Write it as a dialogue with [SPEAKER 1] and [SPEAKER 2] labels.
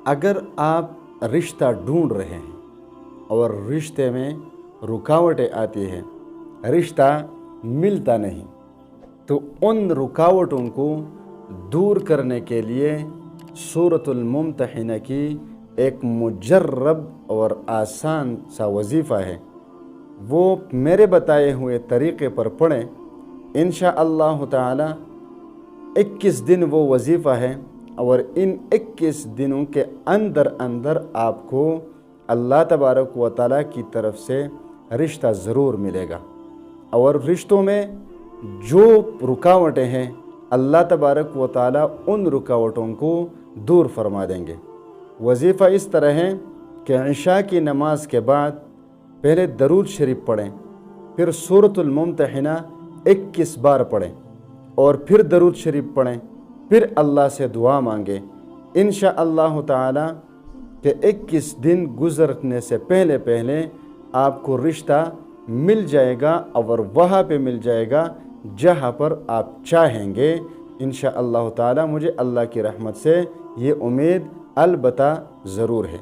[SPEAKER 1] اگر آپ رشتہ ڈھونڈ رہے ہیں اور رشتے میں رکاوٹیں آتی ہیں، رشتہ ملتا نہیں، تو ان رکاوٹوں کو دور کرنے کے لیے سورۃ الممتحنہ کی ایک مجرب اور آسان سا وظیفہ ہے، وہ میرے بتائے ہوئے طریقے پر پڑھیں انشاءاللہ تعالی 21 دن وہ وظیفہ ہے، اور ان 21 دنوں کے اندر آپ کو اللہ تبارک و تعالیٰ کی طرف سے رشتہ ضرور ملے گا، اور رشتوں میں جو رکاوٹیں ہیں اللہ تبارک و تعالیٰ ان رکاوٹوں کو دور فرما دیں گے۔ وظیفہ اس طرح ہے کہ عشاء کی نماز کے بعد پہلے درود شریف پڑھیں، پھر سورۃ الممتحنہ 21 بار پڑھیں، اور پھر درود شریف پڑھیں، پھر اللہ سے دعا مانگیں انشاءاللہ تعالی کہ 21 دن گزرنے سے پہلے آپ کو رشتہ مل جائے گا، اور وہاں پہ مل جائے گا جہاں پر آپ چاہیں گے انشاءاللہ تعالی۔ مجھے اللہ کی رحمت سے یہ امید البتہ ضرور ہے۔